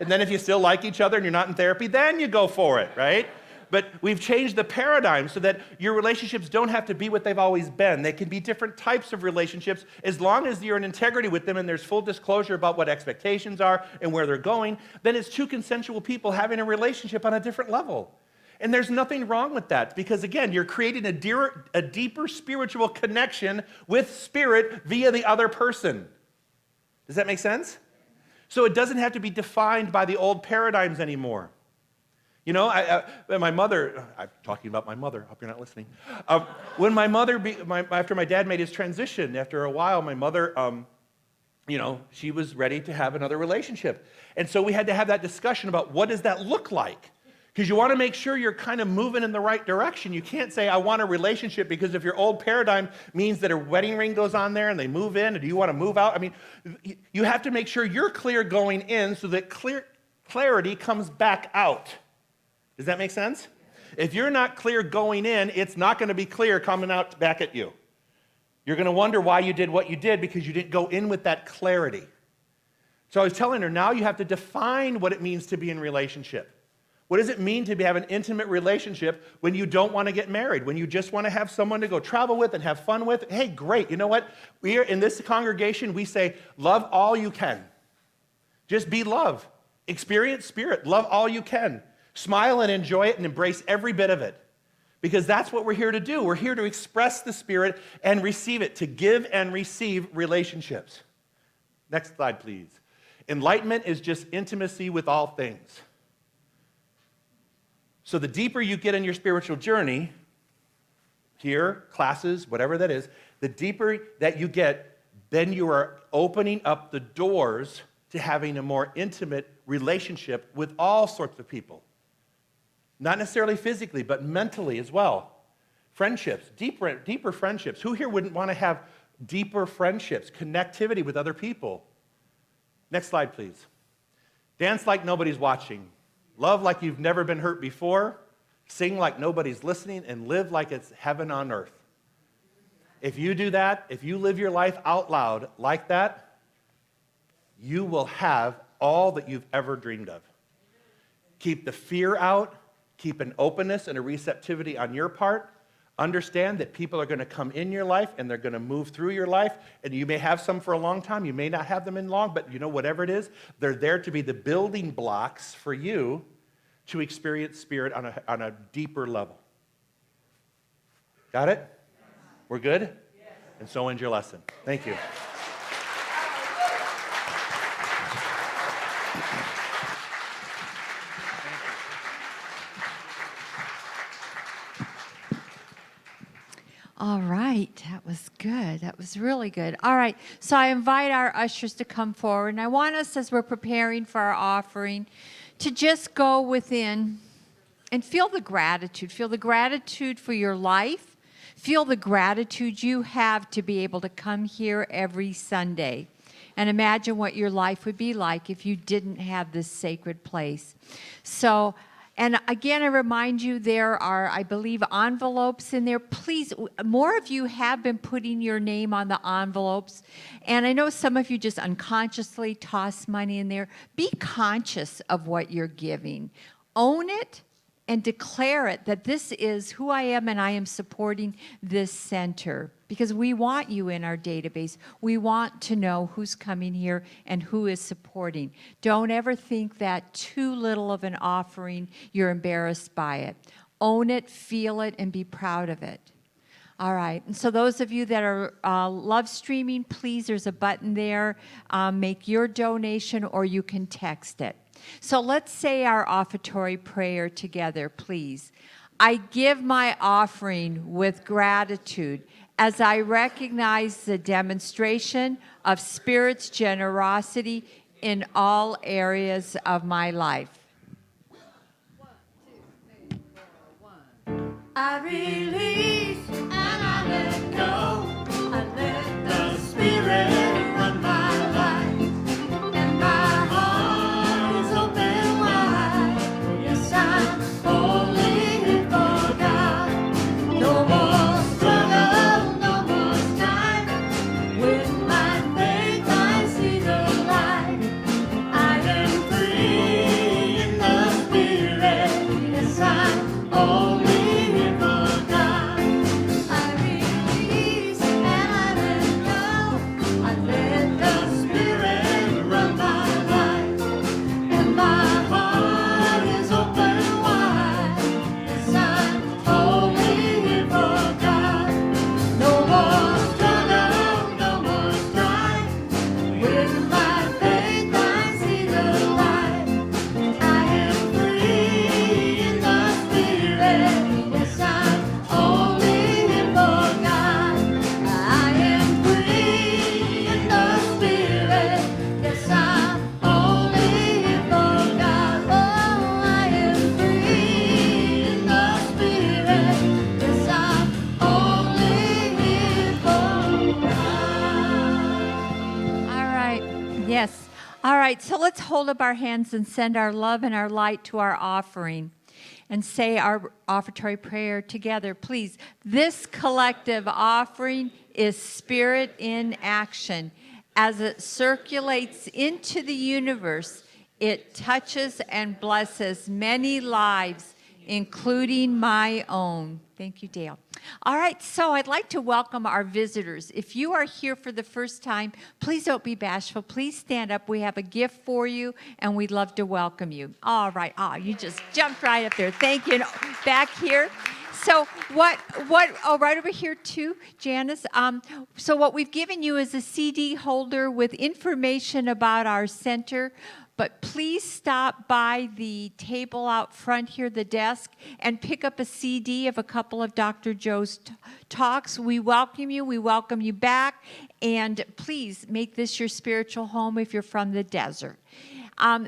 And then if you still like each other and you're not in therapy, then you go for it, right? But we've changed the paradigm so that your relationships don't have to be what they've always been. They can be different types of relationships as long as you're in integrity with them and there's full disclosure about what expectations are and where they're going. Then it's two consensual people having a relationship on a different level. And there's nothing wrong with that because, again, you're creating a deeper spiritual connection with spirit via the other person. Does that make sense? So it doesn't have to be defined by the old paradigms anymore. You know, my mother, I'm talking about my mother, I hope you're not listening. When my mother, after my dad made his transition, after a while, my mother, you know, she was ready to have another relationship. And so we had to have that discussion about what does that look like? Because you want to make sure you're kind of moving in the right direction. You can't say, I want a relationship, because if your old paradigm means that a wedding ring goes on there and they move in, and do you want to move out? I mean, you have to make sure you're clear going in so that clarity comes back out. Does that make sense? If you're not clear going in, it's not going to be clear coming out back at you. You're going to wonder why you did what you did because you didn't go in with that clarity. So I was telling her, now you have to define what it means to be in relationship. What does it mean to have an intimate relationship when you don't want to get married, when you just want to have someone to go travel with and have fun with? Hey, great. You know what? We are in this congregation, we say, love all you can. Just be love. Experience spirit. Love all you can. Smile and enjoy it and embrace every bit of it. Because that's what we're here to do. We're here to express the spirit and receive it, to give and receive relationships. Next slide, please. Enlightenment is just intimacy with all things. So the deeper you get in your spiritual journey, here, classes, whatever that is, the deeper that you get, then you are opening up the doors to having a more intimate relationship with all sorts of people. Not necessarily physically, but mentally as well. Friendships, deeper friendships. Who here wouldn't want to have deeper friendships, connectivity with other people? Next slide, please. Dance like nobody's watching. Love like you've never been hurt before, sing like nobody's listening, and live like it's heaven on earth. If you do that, if you live your life out loud like that, you will have all that you've ever dreamed of. Keep the fear out, keep an openness and a receptivity on your part. Understand that people are going to come in your life and they're going to move through your life, and you may have some for a long time, you may not have them in long, but you know, whatever it is, they're there to be the building blocks for you to experience spirit on a deeper level. Got it? We're good? Yes. And so ends your lesson. Thank you. All right, that was good. That was really good. All right, so I invite our ushers to come forward, and I want us, as we're preparing for our offering, to just go within and feel the gratitude. Feel the gratitude for your life. Feel the gratitude you have to be able to come here every Sunday. And imagine what your life would be like if you didn't have this sacred place. So, and again, I remind you, there are, I believe, envelopes in there. Please, more of you have been putting your name on the envelopes. And I know some of you just unconsciously toss money in there. Be conscious of what you're giving. Own it and declare it that this is who I am, and I am supporting this center. Because we want you in our database. We want to know who's coming here and who is supporting. Don't ever think that too little of an offering, you're embarrassed by it. Own it, feel it, and be proud of it. All right, and so those of you that are love streaming, please, there's a button there. Make your donation, or you can text it. So let's say our offertory prayer together, please. I give my offering with gratitude as I recognize the demonstration of Spirit's generosity in all areas of my life. 1, 2, 3, 4. I release and I let go. I let the Spirit run my life. And my heart is open wide. Yes, I'm only for God. No more struggle, no more strife. With my faith I see the light. I am free in the Spirit. Yes, I'm only for God. I release and I let go. I let the Spirit run my life. And my heart is open wide. Yes, I'm only for God. No more struggle, no more strife. With my faith I see the light. I am free in the Spirit. Yes, I'm only for God. I am free in the Spirit. Yes, I'm only for God. Oh, I am free in the Spirit. Yes, I'm only for God. All right. Yes. All right. So let's hold up our hands and send our love and our light to our offering and say our offertory prayer together, please. This collective offering is spirit in action. As it circulates into the universe, it touches and blesses many lives, including my own. Thank you, Dale. All right, so I'd like to welcome our visitors. If you are here for the first time, please don't be bashful. Please stand up. We have a gift for you, and we'd love to welcome you. All right. Oh, you just jumped right up there. Thank you. And back here. So right over here too, Janice. So what we've given you is a CD holder with information about our center. But please stop by the table out front here, the desk, and pick up a CD of a couple of Dr. Joe's talks. We welcome you. We welcome you back. And please make this your spiritual home if you're from the desert.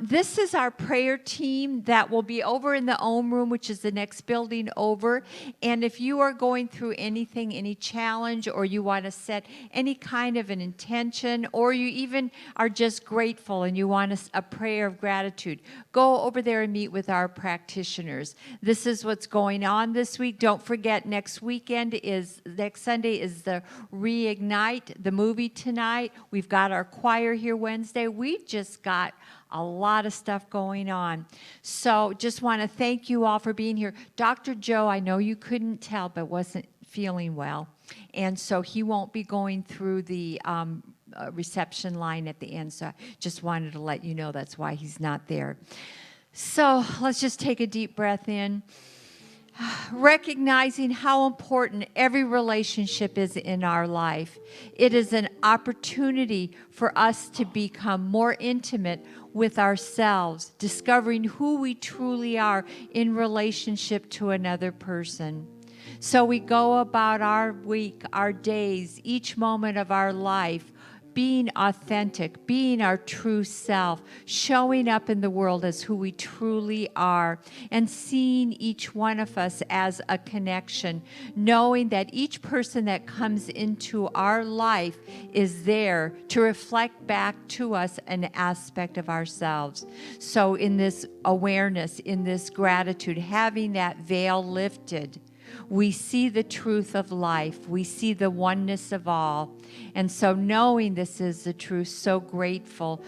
This is our prayer team that will be over in the Ohm Room, which is the next building over. And if you are going through anything, any challenge, or you want to set any kind of an intention, or you even are just grateful and you want a prayer of gratitude, go over there and meet with our practitioners. This is what's going on this week. Don't forget, next Sunday is the Reignite, the movie tonight. We've got our choir here Wednesday. We just got a lot of stuff going on. So just want to thank you all for being here. Dr. Joe, I know you couldn't tell, but wasn't feeling well. And so he won't be going through the reception line at the end. So I just wanted to let you know that's why he's not there. So let's just take a deep breath in. Recognizing how important every relationship is in our life. It is an opportunity for us to become more intimate with ourselves, discovering who we truly are in relationship to another person. So we go about our week, our days, each moment of our life, being authentic, being our true self, showing up in the world as who we truly are, and seeing each one of us as a connection, knowing that each person that comes into our life is there to reflect back to us an aspect of ourselves. So in this awareness, in this gratitude, having that veil lifted, we see the truth of life. We see the oneness of all. And so knowing this is the truth, so grateful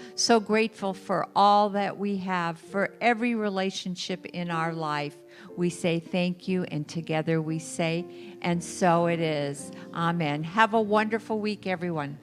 for all that we have, for every relationship in our life. We say thank you, and together we say, and so it is. Amen. Have a wonderful week, everyone.